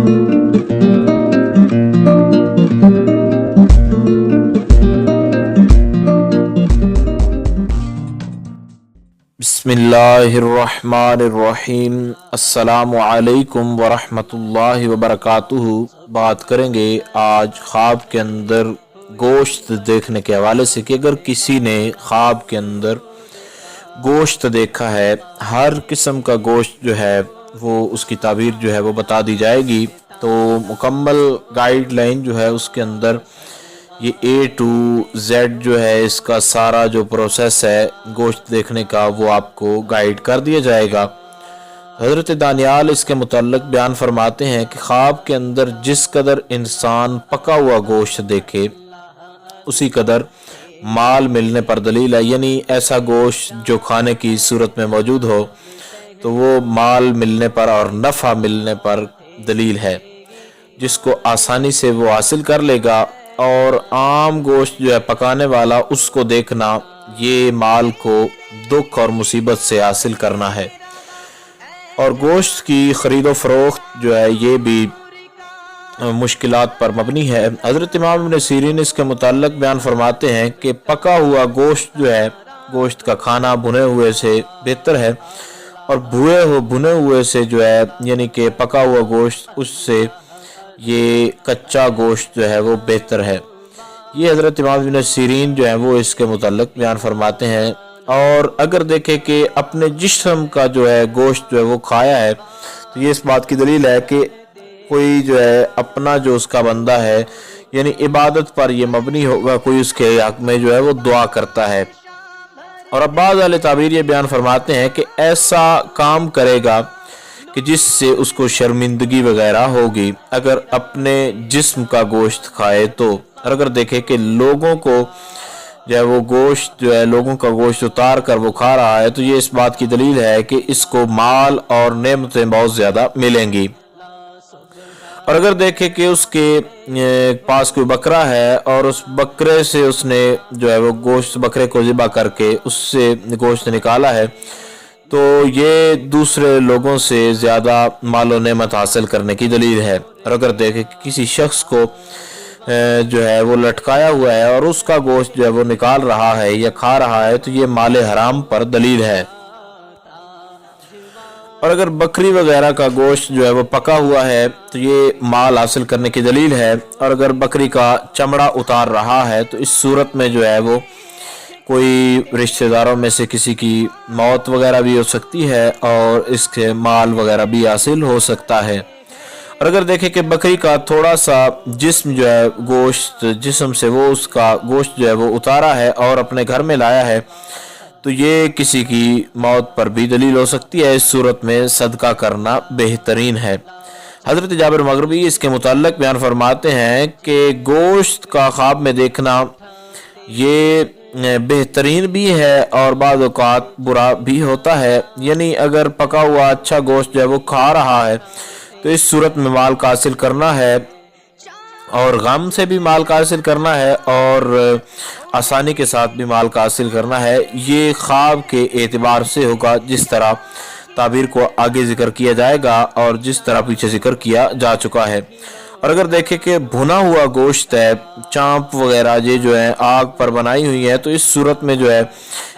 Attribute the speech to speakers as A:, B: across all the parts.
A: बिस्मिल्लाहिर्रहमानिर्रहीम। अस्सलामु अलैकुम वरहमतुल्लाहि वबरकातुहू। बात करेंगे आज ख्वाब के अंदर गोश्त देखने के हवाले से कि अगर किसी ने ख्वाब के अंदर गोश्त देखा है, हर किस्म का गोश्त जो है वो उसकी ताबीर जो है वो बता दी जाएगी। तो मुकम्मल गाइडलाइन जो है उसके अंदर ये A to Z जो है इसका सारा जो प्रोसेस है गोश्त देखने का वो आपको गाइड कर दिया जाएगा। हज़रत दानियाल इसके मुतल्लिक़ बयान फरमाते हैं कि ख्वाब के अंदर जिस कदर इंसान पका हुआ गोश्त देखे उसी कदर माल मिलने पर दलील है, यानी ऐसा गोश्त जो खाने की सूरत में मौजूद हो तो वो माल मिलने पर और नफ़ा मिलने पर दलील है, जिसको आसानी से वो हासिल कर लेगा। और आम गोश्त जो है पकाने वाला उसको देखना ये माल को दुख और मुसीबत से हासिल करना है। और गोश्त की ख़रीदो फ़रोख्त जो है ये भी मुश्किलात पर मबनी है। हज़रत इमाम इब्न सीरीन इसके मुताल्लिक़ बयान फरमाते हैं कि पका हुआ गोश्त जो है गोश्त का खाना भुने हुए से बेहतर है और भुने हुए से जो है यानी कि पका हुआ गोश्त उससे ये कच्चा गोश्त जो है वो बेहतर है। ये हज़रत इमाम इब्न सीरीन जो है वो इसके मुताल्लिक़ बयान फरमाते हैं। और अगर देखें कि अपने जिस्म का जो है गोश्त जो है वो खाया है तो ये इस बात की दलील है कि कोई जो है अपना जो उसका बंदा है यानी इबादत पर ये मबनी होगा, कोई उसके हक़ में जो है वो दुआ करता है। और अब्बास वाले ताबीर ये बयान फरमाते हैं कि ऐसा काम करेगा कि जिससे उसको शर्मिंदगी वगैरह होगी अगर अपने जिस्म का गोश्त खाए तो। और अगर देखे कि लोगों को जो है वो गोश्त जो है लोगों का गोश्त उतार कर वो खा रहा है तो ये इस बात की दलील है कि इसको माल और नेमतें बहुत ज़्यादा मिलेंगी। और अगर देखे कि उसके पास कोई बकरा है और उस बकरे से उसने जो है वो गोश्त बकरे को ज़िबा करके उससे गोश्त निकाला है तो ये दूसरे लोगों से ज़्यादा मालो नेमत हासिल करने की दलील है। और अगर देखें कि किसी शख्स को जो है वो लटकाया हुआ है और उसका गोश्त जो है वो निकाल रहा है या खा रहा है तो ये माले हराम पर दलील है। और अगर बकरी वगैरह का गोश्त जो है वो पका हुआ है तो ये माल हासिल करने की दलील है। और अगर बकरी का चमड़ा उतार रहा है तो इस सूरत में जो है वो कोई रिश्तेदारों में से किसी की मौत वगैरह भी हो सकती है और इसके माल वगैरह भी हासिल हो सकता है। और अगर देखें कि बकरी का थोड़ा सा जिस्म जो है गोश्त जिस्म से वो उसका गोश्त जो है वो उतारा है और अपने घर में लाया है तो ये किसी की मौत पर भी दलील हो सकती है। इस सूरत में सदका करना बेहतरीन है। हज़रत जाबिर मग़रिबी इसके मुताल्लिक़ बयान फरमाते हैं कि गोश्त का ख्वाब में देखना ये बेहतरीन भी है और बाज़ औक़ात बुरा भी होता है, यानी अगर पका हुआ अच्छा गोश्त जो है वो खा रहा है तो इस सूरत में माल का हासिल करना है और गम से भी माल का हासिल करना है और आसानी के साथ भी माल का हासिल करना है। ये ख्वाब के एतबार से होगा जिस तरह ताबीर को आगे जिक्र किया जाएगा और जिस तरह पीछे जिक्र किया जा चुका है। और अगर देखें कि भुना हुआ गोश्त है, चाँप वगैरह ये जो है आग पर बनाई हुई है तो इस सूरत में जो है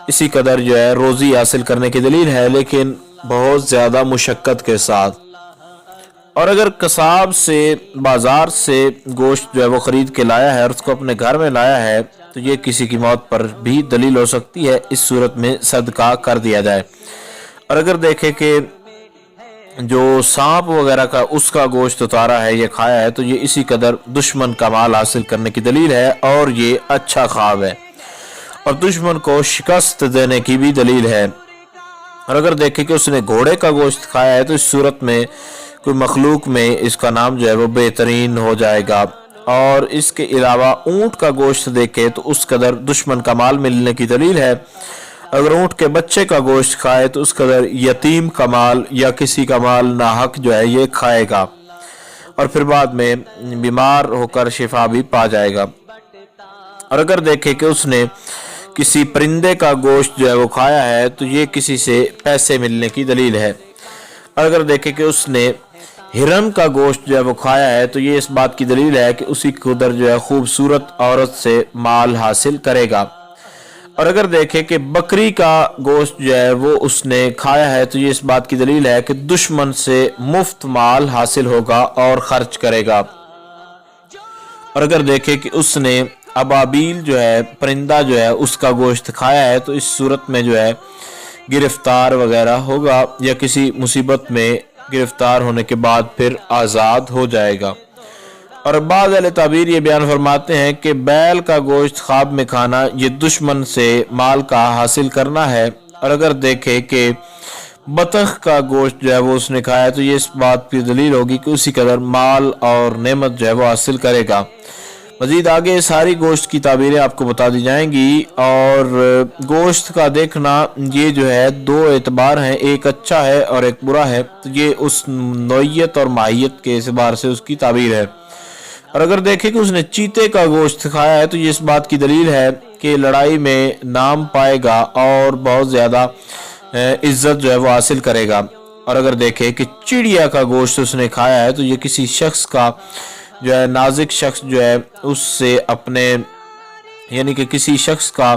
A: इसी कदर जो है रोज़ी हासिल करने की दलील है, लेकिन बहुत ज़्यादा मुशक्क़त के साथ। और अगर कसाब से बाज़ार से गोश्त जो है वो ख़रीद के लाया है और उसको अपने घर में लाया है तो ये किसी की मौत पर भी दलील हो सकती है, इस सूरत में सदका कर दिया जाए। और अगर देखें कि जो सांप वगैरह का उसका गोश्त उतारा है या खाया है तो ये इसी कदर दुश्मन का माल हासिल करने की दलील है और ये अच्छा ख्वाब है और दुश्मन को शिकस्त देने की भी दलील है। और अगर देखें कि उसने घोड़े का गोश्त खाया है तो इस सूरत में कोई मखलूक में इसका नाम जो है वो बेहतरीन हो जाएगा। और इसके अलावा ऊँट का गोश्त देखे तो उस कदर दुश्मन का माल मिलने की दलील है। अगर ऊँट के बच्चे का गोश्त खाए तो उस कदर यतीम का माल या किसी का माल नाहक जो है ये खाएगा और फिर बाद में बीमार होकर शिफा भी पा जाएगा। और अगर देखे कि उसने किसी परिंदे का गोश्त जो है वो खाया है तो ये किसी से पैसे मिलने की दलील है। और अगर देखे कि उसने ہرن کا گوشت جو ہے وہ کھایا ہے تو یہ اس بات کی دلیل ہے کہ اسی قدر جو ہے خوبصورت عورت سے مال حاصل کرے گا۔ اور اگر دیکھیں کہ بکری کا گوشت جو ہے وہ اس نے کھایا ہے تو یہ اس بات کی دلیل ہے کہ دشمن سے مفت مال حاصل ہوگا اور خرچ کرے گا۔ اور اگر دیکھیں کہ اس نے ابابیل جو ہے پرندہ جو ہے اس کا گوشت کھایا ہے تو اس صورت میں جو ہے گرفتار وغیرہ ہوگا یا کسی مصیبت میں گرفتار ہونے کے بعد پھر آزاد ہو جائے گا۔ اور بعض اہل تعبیر یہ بیان فرماتے ہیں کہ بیل کا گوشت خواب میں کھانا یہ دشمن سے مال کا حاصل کرنا ہے۔ اور اگر دیکھیں کہ بطخ کا گوشت جو ہے وہ اس نے کھایا ہے تو یہ اس بات کی دلیل ہوگی کہ اسی قدر مال اور نعمت جو ہے وہ حاصل کرے گا۔ مزید آگے ساری گوشت کی تعبیریں آپ کو بتا دی جائیں گی، اور گوشت کا دیکھنا یہ جو ہے دو اعتبار ہیں، ایک اچھا ہے اور ایک برا ہے، تو یہ اس نوعیت اور ماہیت کے اعتبار سے اس کی تعبیر ہے۔ اور اگر دیکھیں کہ اس نے چیتے کا گوشت کھایا ہے تو یہ اس بات کی دلیل ہے کہ لڑائی میں نام پائے گا اور بہت زیادہ عزت جو ہے وہ حاصل کرے گا۔ اور اگر دیکھیں کہ چڑیا کا گوشت اس نے کھایا ہے تو یہ کسی شخص کا جو ہے نازک شخص جو ہے اس سے اپنے یعنی کہ کسی شخص کا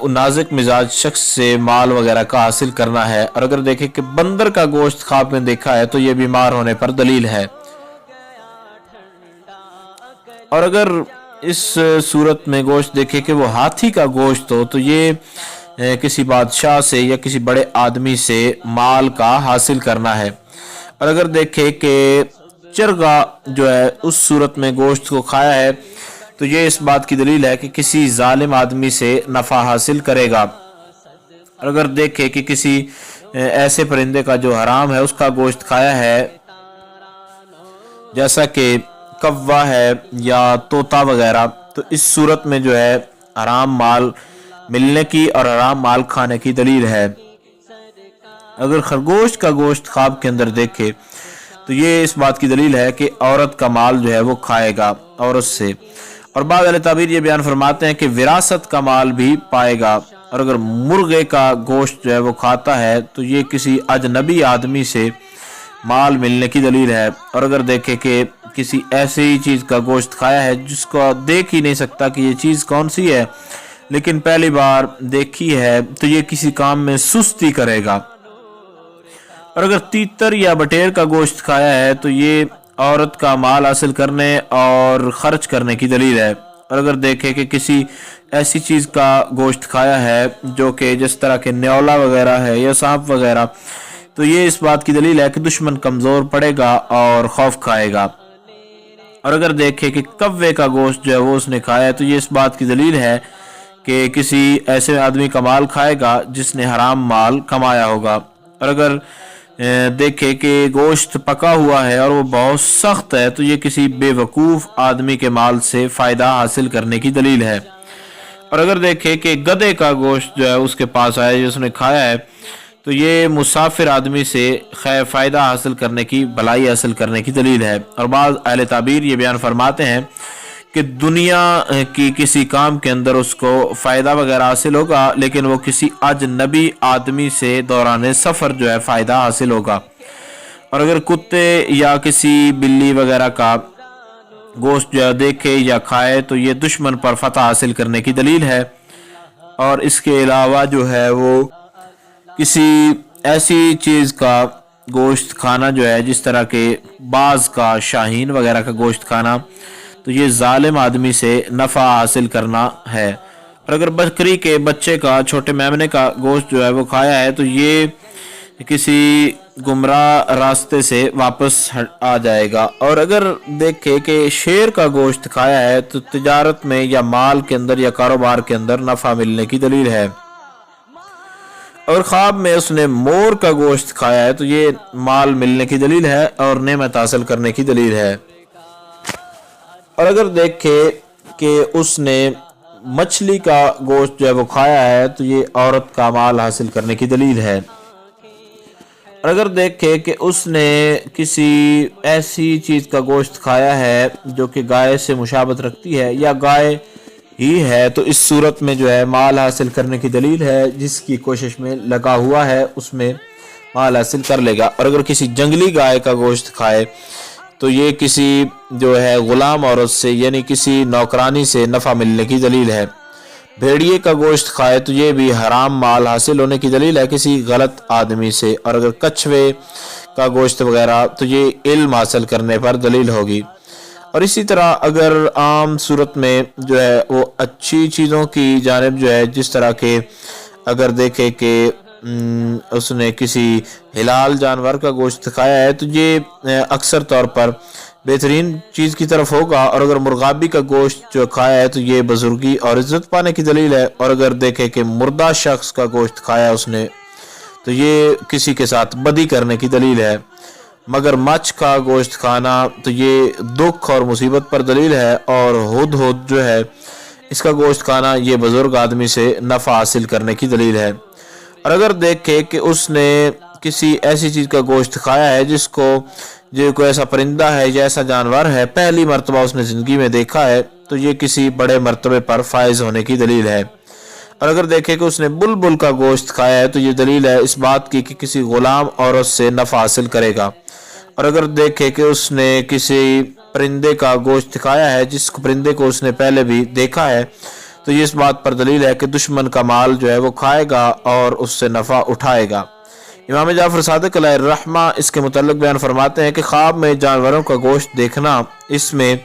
A: نازک مزاج شخص سے مال وغیرہ کا حاصل کرنا ہے۔ اور اگر دیکھیں کہ بندر کا گوشت خواب میں دیکھا ہے تو یہ بیمار ہونے پر دلیل ہے۔ اور اگر اس صورت میں گوشت دیکھے کہ وہ ہاتھی کا گوشت ہو تو یہ کسی بادشاہ سے یا کسی بڑے آدمی سے مال کا حاصل کرنا ہے۔ اور اگر دیکھے کہ چرگا جو ہے اس صورت میں گوشت کو کھایا ہے تو یہ اس بات کی دلیل ہے کہ کسی ظالم آدمی سے نفع حاصل کرے گا۔ اور اگر دیکھے کہ کسی ایسے پرندے کا جو حرام ہے اس کا گوشت کھایا ہے جیسا کہ کوا ہے یا طوطا وغیرہ تو اس صورت میں جو ہے حرام مال ملنے کی اور حرام مال کھانے کی دلیل ہے۔ اگر خرگوش کا گوشت خواب کے اندر دیکھے تو یہ اس بات کی دلیل ہے کہ عورت کا مال جو ہے وہ کھائے گا عورت سے۔ اور بعض اہل تعبیر یہ بیان فرماتے ہیں کہ وراثت کا مال بھی پائے گا۔ اور اگر مرغے کا گوشت جو ہے وہ کھاتا ہے تو یہ کسی اجنبی آدمی سے مال ملنے کی دلیل ہے۔ اور اگر دیکھے کہ کسی ایسی چیز کا گوشت کھایا ہے جس کو دیکھ ہی نہیں سکتا کہ یہ چیز کون سی ہے لیکن پہلی بار دیکھی ہے تو یہ کسی کام میں سستی کرے گا۔ اور اگر تیتر یا بٹیر کا گوشت کھایا ہے تو یہ عورت کا مال حاصل کرنے اور خرچ کرنے کی دلیل ہے۔ اور اگر دیکھے کہ کسی ایسی چیز کا گوشت کھایا ہے جو کہ جس طرح کے نیولا وغیرہ ہے یا سانپ وغیرہ تو یہ اس بات کی دلیل ہے کہ دشمن کمزور پڑے گا اور خوف کھائے گا۔ اور اگر دیکھے کہ کوے کا گوشت جو ہے وہ اس نے کھایا ہے تو یہ اس بات کی دلیل ہے کہ کسی ایسے آدمی کا مال کھائے گا جس نے حرام مال کمایا ہوگا۔ اور اگر دیکھے کہ گوشت پکا ہوا ہے اور وہ بہت سخت ہے تو یہ کسی بے وقوف آدمی کے مال سے فائدہ حاصل کرنے کی دلیل ہے۔ اور اگر دیکھے کہ گدھے کا گوشت جو ہے اس کے پاس آیا جس نے کھایا ہے تو یہ مسافر آدمی سے خیر فائدہ حاصل کرنے کی بھلائی حاصل کرنے کی دلیل ہے۔ اور بعض اہل تعبیر یہ بیان فرماتے ہیں کہ دنیا کی کسی کام کے اندر اس کو فائدہ وغیرہ حاصل ہوگا لیکن وہ کسی اجنبی آدمی سے دوران سفر جو ہے فائدہ حاصل ہوگا۔ اور اگر کتے یا کسی بلی وغیرہ کا گوشت جو دیکھے یا کھائے تو یہ دشمن پر فتح حاصل کرنے کی دلیل ہے۔ اور اس کے علاوہ جو ہے وہ کسی ایسی چیز کا گوشت کھانا جو ہے جس طرح کے باز کا شاہین وغیرہ کا گوشت کھانا تو یہ ظالم آدمی سے نفع حاصل کرنا ہے۔ اور اگر بکری کے بچے کا چھوٹے میمنے کا گوشت جو ہے وہ کھایا ہے تو یہ کسی گمراہ راستے سے واپس آ جائے گا۔ اور اگر دیکھے کہ شیر کا گوشت کھایا ہے تو تجارت میں یا مال کے اندر یا کاروبار کے اندر نفع ملنے کی دلیل ہے۔ اور خواب میں اس نے مور کا گوشت کھایا ہے تو یہ مال ملنے کی دلیل ہے اور نعمت حاصل کرنے کی دلیل ہے۔ اور اگر دیکھے کہ اس نے مچھلی کا گوشت جو ہے وہ کھایا ہے تو یہ عورت کا مال حاصل کرنے کی دلیل ہے۔ اور اگر دیکھے کہ اس نے کسی ایسی چیز کا گوشت کھایا ہے جو کہ گائے سے مشابہت رکھتی ہے یا گائے ہی ہے تو اس صورت میں جو ہے مال حاصل کرنے کی دلیل ہے، جس کی کوشش میں لگا ہوا ہے اس میں माल हासिल कर लेगा। और अगर किसी जंगली गाय का गोश्त खाए तो ये किसी जो है गुलाम औरत से यानी किसी नौकरानी से नफ़ा मिलने की दलील है। भेड़िए का गोश्त खाए तो ये भी हराम माल हासिल होने की दलील है किसी गलत आदमी से। और अगर कछुए का गोश्त वगैरह तो ये इल्म हासिल करने पर दलील होगी। और इसी तरह अगर आम सूरत में जो है वो अच्छी चीज़ों की जानिब जो है, जिस तरह के अगर देखे कि उसने किसी हिलाल जानवर का गोश्त खाया है तो ये अक्सर तौर पर बेहतरीन चीज़ की तरफ होगा। और अगर मुर्गाबी का गोश्त जो खाया है तो ये बुजुर्गी और इज्जत पाने की दलील है। और अगर देखे कि मुर्दा शख्स का गोश्त खाया उसने तो ये किसी के साथ बदी करने की दलील है। मगर मच्छ का गोश्त खाना तो ये दुख और मुसीबत पर दलील है। और हुद जो है इसका गोश्त खाना ये बुजुर्ग आदमी से नफ़ा हासिल करने की दलील है। और अगर देखे कि उसने किसी ऐसी चीज़ का गोश्त खाया है जिसको जो कोई ऐसा परिंदा है या ऐसा जानवर है पहली मर्तबा उसने ज़िंदगी में देखा है तो ये किसी बड़े मर्तबे पर फायज होने की दलील है। और अगर देखे कि उसने बुलबुल का गोश्त खाया है तो ये दलील है इस बात की कि किसी गुलाम औरत से नफ़ा हासिल करेगा। और अगर देखे कि उसने किसी परिंदे का गोश्त खाया है जिस परिंदे को उसने पहले भी देखा है तो ये इस बात पर दलील है कि दुश्मन का माल जो है वो खाएगा और उससे नफ़ा उठाएगा। इमाम जाफर सादिक अलैहिर्रहमा इसके मुतल्लिक बयान फरमाते हैं कि ख्वाब में जानवरों का गोश्त देखना, इसमें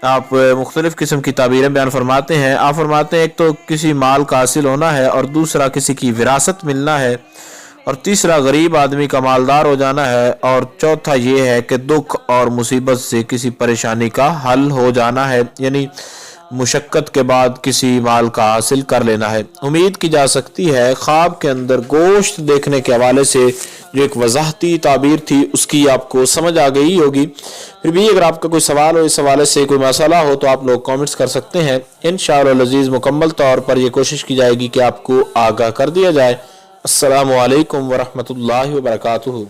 A: आप मुख्तलिफ़ किस्म की ताबीरें बयान फरमाते हैं। आप फरमाते हैं एक तो किसी माल का हासिल होना है, और दूसरा किसी की विरासत मिलना है, और तीसरा गरीब आदमी का मालदार हो जाना है, और चौथा ये है कि दुख और मुसीबत से किसी परेशानी का हल हो जाना है, यानी मुशक्क़त के बाद किसी माल का हासिल कर लेना है। उम्मीद की जा सकती है ख्वाब के अंदर गोश्त देखने के हवाले से जो एक वजाहती ताबीर थी उसकी आपको समझ आ गई होगी। फिर भी अगर आपका कोई सवाल हो, इस हवाले से कोई मसला हो तो आप लोग कमेंट्स कर सकते हैं। इंशाअल्लाह अज़ीज़ मुकम्मल तौर पर यह कोशिश की जाएगी कि आपको आगाह कर दिया जाए। अस्सलामु अलैकुम वरहमतुल्लाहि वबरकातुहू।